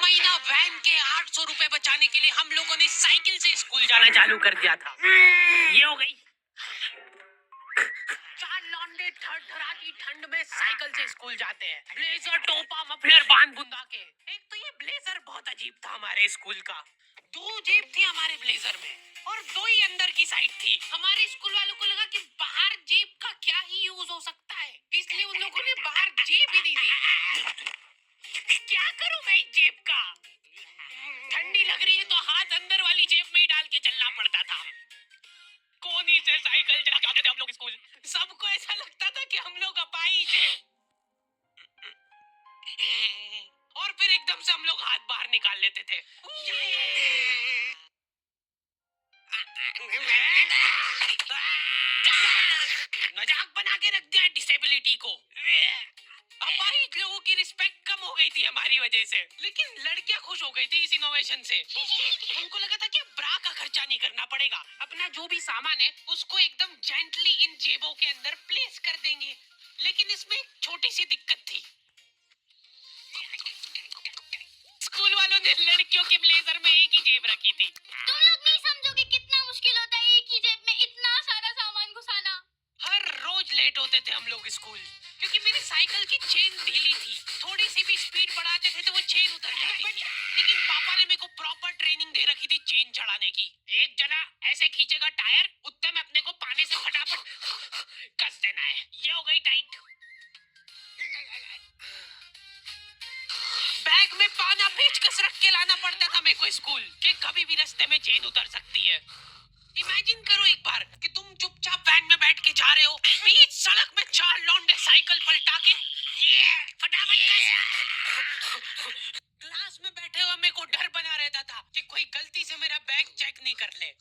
महीना वैन के 800 रुपए बचाने के लिए हम लोगों ने साइकिल से स्कूल जाना चालू कर दिया था। ये हो गई। चार लौंडे थरथराती ठंड में साइकिल से स्कूल जाते हैं, ब्लेजर, टोपा, मफलर बांध बुंदा के। एक तो ये ब्लेजर बहुत अजीब था हमारे स्कूल का। 2 जेब थी हमारे ब्लेजर में और 2 ही अंदर की साइड थी। हमारे स्कूल वालों को लगा कि बाहर जेब का क्या ही यूज हो सकता है, इसलिए उन लोगों ने बाहर जेब ही नहीं दी। क्या करूं मैं इस जेब का? ठंडी लग रही है तो हाथ अंदर वाली जेब में ही डाल के चलना पड़ता था। कोनी से साइकिल चला जाते थे हम लोग स्कूल। सबको ऐसा लगता था कि हम लोग अपाहिज हैं। और फिर एकदम से हम लोग हाथ बाहर निकाल लेते थे। मजाक बना के रख दिया डिसेबिलिटी को। अपाहिज लोगों की रिस्पेक्ट कम हो गई थी हमारी वजह से, लेकिन लड़कियां खुश हो गई थी इस इनोवेशन से। उनको लगा था कि ब्रा का खर्चा नहीं करना पड़ेगा, अपना जो भी सामान है उसको एकदम जेंटली इन जेबों के अंदर प्लेस कर देंगे। लेकिन इसमें एक छोटी सी दिक्कत थी। स्कूल वालों ने लड़कियों के ब्लेजर में एक ही जेब रखी थी। तुम लोग नहीं समझोगे कितना मुश्किल होता है एक ही जेब में इतना सारा सामान घुसाना। हर रोज लेट होते थे हम लोग स्कूल, क्योंकि मेरी साइकिल की चेन ढीली थी। थोड़ी सी भी स्पीड बढ़ाते थे तो वो चेन उतर जाती थी। लेकिन पापा ने मेरे को प्रॉपर ट्रेनिंग दे रखी थी चेन चढ़ाने की। एक जना ऐसे खींचेगा टायर, उतने में अपने को पाने से फटाफट कस देना है। ये हो गई टाइट। बैग में पाना पेचकस रख के लाना पड़ता था मेरे को स्कूल, कि कभी भी रास्ते में चेन उतर सकती है। इमेजिन करो एक बार कि तुम चुपचाप वैन में बैठ के जा रहे हो, बीच सड़क में 4 लौंडे साइकिल पलटा के ये फटाफट क्लास में बैठे हुए मेरे को डर बना रहता था कि कोई गलती से मेरा बैग चेक नहीं कर ले।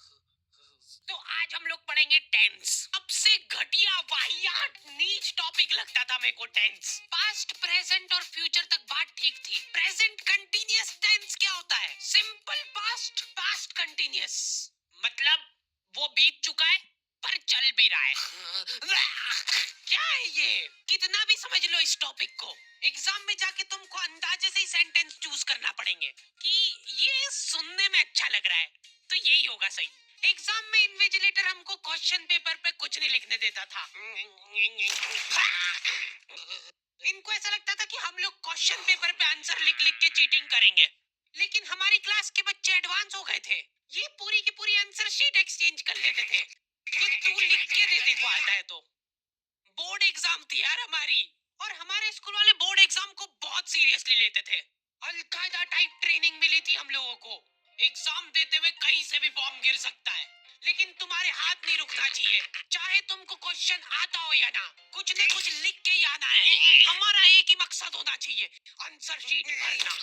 तो आज हम लोग पढ़ेंगे टेंस। सबसे घटिया, वाहियात, नीच टॉपिक लगता था मेरे को टेंस। पास्ट, प्रेजेंट और फ्यूचर तक बात ठीक थी। प्रेजेंट कंटीन्यूअस टेंस क्या होता है? Simple past, past continuous. मतलब वो बीत चुका है पर चल भी रहा है। क्या है ये? कितना भी समझ लो इस टॉपिक को, एग्जाम में जाके तुमको अंदाजे से ही सेंटेंस चूज करना पड़ेंगे कि ये सुनने में अच्छा लग रहा है तो यही होगा सही। एग्जाम में इन्विजिलेटर हमको क्वेश्चन पेपर पे कुछ नहीं लिखने देता था। इनको ऐसा लगता था कि हम लोग क्वेश्चन पेपर पे आंसर लिख लिख के चीटिंग करेंगे। लेकिन हमारी क्लास के बच्चे एडवांस हो गए थे। ये पूरी की पूरी आंसर शीट एक्सचेंज कर लेते थे कि तू लिख के दे, देखो आता है तो। बोर्ड एग्जाम थी यार हमारी, और हमारे स्कूल वाले बोर्ड एग्जाम को बहुत सीरियसली लेते थे। अलकायदा टाइप ट्रेनिंग मिली थी हम लोगों को। एग्जाम देते हुए कहीं से भी बॉम्ब गिर सकता है, लेकिन तुम्हारे हाथ नहीं रुकना चाहिए। चाहे तुमको क्वेश्चन आता हो या ना, कुछ न कुछ लिख के ही आना है। हमारा एक ही मकसद होना चाहिए, आंसर शीट भरना।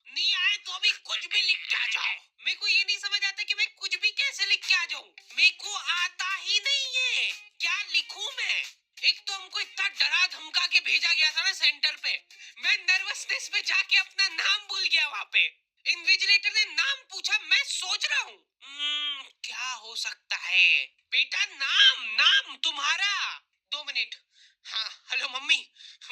नहीं आए तो भी कुछ भी लिख के आ जाओ। मेरे को ये नहीं समझ आता कि मैं कुछ भी कैसे लिख के आ जाऊं। मेरे को आता ही नहीं है, क्या लिखूं मैं? एक तो हमको इतना डरा धमका के भेजा गया था ना सेंटर पे, मैं नर्वसनेस में जाके अपना नाम भूल गया वहाँ पे। इन्विजिलेटर ने नाम पूछा, मैं सोच रहा हूँ क्या हो सकता है। बेटा नाम, नाम तुम्हारा। 2 मिनट। हाँ हेलो मम्मी,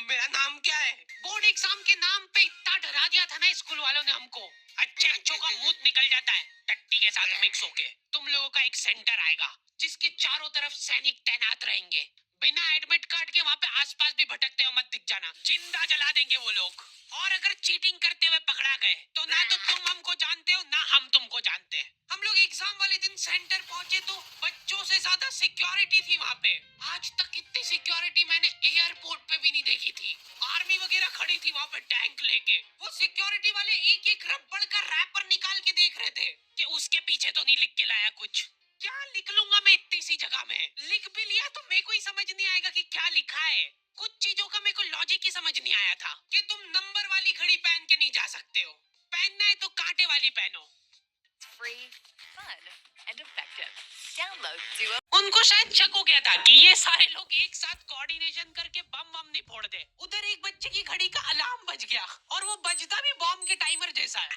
मेरा नाम क्या है? बोर्ड एग्जाम के नाम पे इतना डरा दिया था ना स्कूल वालों ने हमको, अच्छे अच्छों का भूत निकल जाता है टट्टी के साथ मिक्स होके। तुम लोगों का एक सेंटर आएगा जिसके चारों तरफ सैनिक तैनात रहेंगे। बिना एडमिट कार्ड के वहाँ पे आसपास भी भटकते हुए मत दिख जाना, जिंदा जला देंगे वो लोग। और अगर चीटिंग करते हुए पकड़ा गए तो ना तो तुम हमको जानते हो ना हम तुमको जानते हैं। हम लोग एग्जाम वाले दिन सेंटर पहुंचे तो बच्चों से ज्यादा सिक्योरिटी थी वहाँ पे। आज तक इतनी सिक्योरिटी मैंने एयरपोर्ट पे भी नहीं देखी थी। आर्मी वगैरह खड़ी थी वहाँ पे टैंक लेके। वो सिक्योरिटी वाले एक एक रबड़ का रैपर निकाल के देख रहे थे कि उसके पीछे तो नहीं लिख के लाया कुछ। क्या लिख लूंगा मैं इतनी सी जगह में? लिख भी लिया तो मेरे को ही समझ नहीं आएगा कि क्या लिखा है। कुछ चीजों का मेरे को लॉजिक ही समझ नहीं आया था कि तुम नंबर वाली घड़ी पहन के नहीं जा सकते हो, पहनना है तो कांटे वाली पहनो। Free, fun, and effective. Download Duo. उनको शायद शक हो गया था कि ये सारे लोग एक साथ कोऑर्डिनेशन करके बम बम नहीं फोड़ दे। उधर एक बच्चे की घड़ी का अलार्म बज गया और वो बजता भी बॉम्ब के टाइमर जैसा है।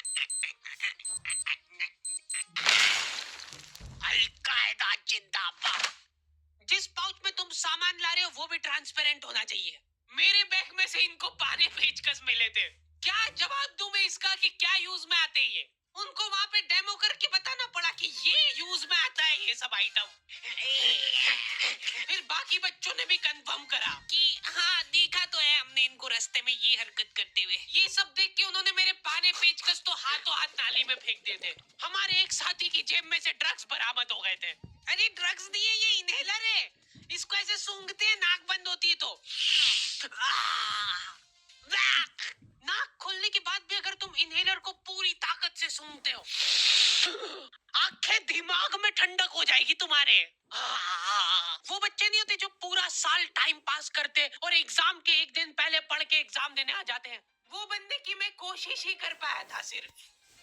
अलकायदा जिंदाबाद। जिस पाउच में तुम सामान ला रहे हो वो भी ट्रांसपेरेंट होना चाहिए। मेरे बैग में से इनको पाने पेचकस मिले थे क्या जवाब दूं मैं इसका कि क्या यूज में आते हैं ये? उनको वहाँ पे डेमो करके बताना पड़ा कि ये यूज में आता है ये सब आइटम। फिर बाकी बच्चों ने भी कंफर्म करा कि हाँ देखा तो है हमने इनको रास्ते में ये हरकत करते हुए। ये सब देख के उन्होंने मेरे पाने पेचकस तो हाथों हाथ नाली में फेंक दिए थे। हमारे एक साथी की जेब में से ड्रग्स बरामद हो गए थे। अरे ड्रग्स नहीं है, ये इनहेलर है। इसको ऐसे सूंघते हैं, नाक बंद होती है तो नाक खोलने के बाद भी अगर तुम इनहेलर को पूरी ताकत से सूंघते हो, आंखें दिमाग में ठंडक हो जाएगी तुम्हारे। वो बच्चे नहीं होते जो पूरा साल टाइम पास करते और एग्जाम के एक दिन पहले पढ़ के एग्जाम देने आ जाते हैं। वो बंदे की मैं कोशिश ही कर पाया था सिर्फ।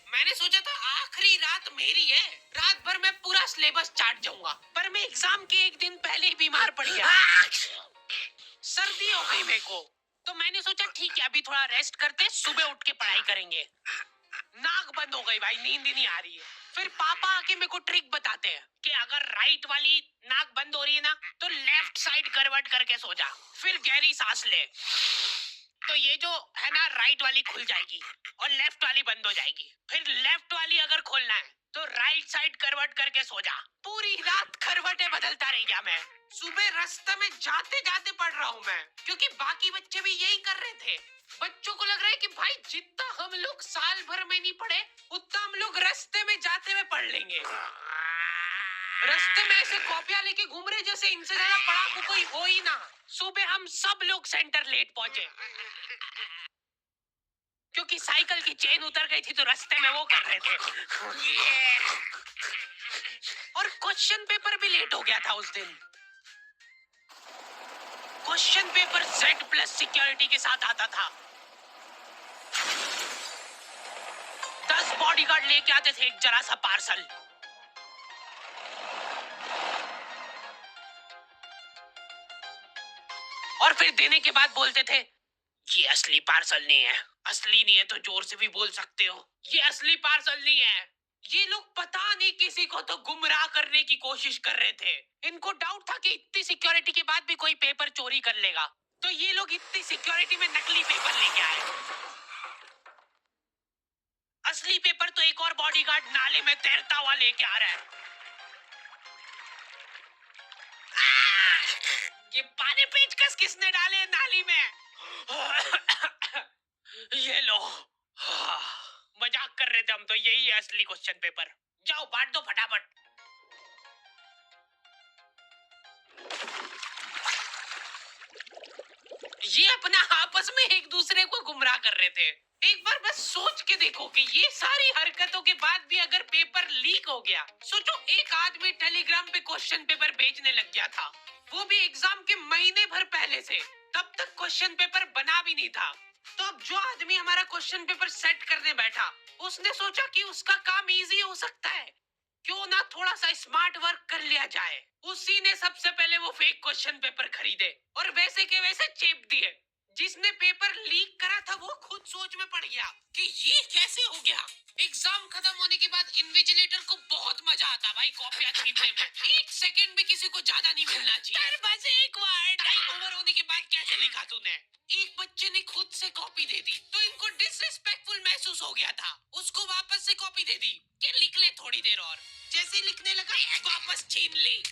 मैंने सोचा था आखिरी रात मेरी है, रात भर मैं पूरा सिलेबस चाट जाऊंगा, पर मैं एग्जाम के एक दिन पहले ही बीमार पड़ गया। सर्दी हो गई मेरे को, तो मैंने सोचा ठीक है अभी थोड़ा रेस्ट करते, सुबह उठ के पढ़ाई करेंगे। नाक बंद हो गई भाई, नींद ही नहीं आ रही है। फिर पापा आके मेरे को ट्रिक बताते हैं कि अगर राइट वाली नाक बंद हो रही है ना तो लेफ्ट साइड करवट करके सो जा, फिर गहरी सांस ले, तो ये जो है ना राइट वाली खुल जाएगी और लेफ्ट वाली बंद हो जाएगी। फिर लेफ्ट वाली अगर खोलना है तो राइट साइड करवट करके सो जा। पूरी रात करवटें बदलता रह गया मैं। सुबह रास्ते में जाते जाते पढ़ रहा हूँ मैं, क्योंकि बाकी बच्चे भी यही कर रहे थे। बच्चों को लग रहा है कि भाई जितना हम लोग साल भर में नहीं पढ़े उतना हम लोग रास्ते में जाते हुए पढ़ लेंगे। रास्ते में ऐसे कॉपियां लेके घूम रहे जैसे इनसे ज्यादा पढ़ाकू कोई हो ही ना। सुबह हम सब लोग सेंटर लेट पहुंचे क्योंकि साइकिल की चेन उतर गई थी तो रास्ते में वो कर रहे थे। और क्वेश्चन पेपर भी लेट हो गया था उस दिन। क्वेश्चन पेपर Z+ सिक्योरिटी के साथ आता था। 10 बॉडीगार्ड लेके आते थे एक जरा सा पार्सल। और फिर देने के बाद बोलते थे ये असली पार्सल नहीं है। असली नहीं है तो जोर से भी बोल सकते हो, ये असली पार्सल नहीं है। ये लोग पता नहीं किसी को तो गुमराह करने की कोशिश कर रहे थे। इनको डाउट था कि इतनी सिक्योरिटी के बाद भी कोई पेपर चोरी कर लेगा, तो ये लोग इतनी सिक्योरिटी में नकली पेपर लेके आए। असली पेपर तो एक और बॉडीगार्ड नाले में तैरता हुआ लेके आ रहा है। ये पानी पेचकस किसने डाले नाली में? ये लो। मजाक कर रहे थे हम तो, यही है असली क्वेश्चन पेपर। जाओ बांट दो फटाफट। ये अपना आपस में एक दूसरे को गुमराह कर रहे थे। एक बार बस सोच के देखो कि ये सारी हरकतों के बाद भी अगर पेपर लीक हो गया, सोचो एक आदमी टेलीग्राम पे क्वेश्चन पेपर भेजने लग गया था, वो भी एग्जाम के महीने भर पहले से, तब तक क्वेश्चन पेपर बना भी नहीं था। तो अब जो आदमी हमारा क्वेश्चन पेपर सेट करने बैठा, उसने सोचा कि उसका काम इजी हो सकता है, क्यों ना थोड़ा सा स्मार्ट वर्क कर लिया जाए। उसी ने सबसे पहले वो फेक क्वेश्चन पेपर खरीदे और वैसे के वैसे चेप दिए। जिसने पेपर लीक करा था वो खुद सोच में पड़ गया कि ये कैसे हो गया। एग्जाम खत्म होने के बाद इन्विजिलेटर को बहुत मजा आता भाई कॉपियां छीनने में। एक सेकंड भी किसी को ज्यादा नहीं मिलना चाहिए। बस एक वर्ड टाइम ओवर होने के बाद कैसे लिखा तूने? एक बच्चे ने खुद से कॉपी दे दी तो इनको डिसरिस्पेक्टफुल महसूस हो गया था। उसको वापस से कॉपी दे दी कि लिख ले थोड़ी देर और। जैसे लिखने लगा वापस छीन ली।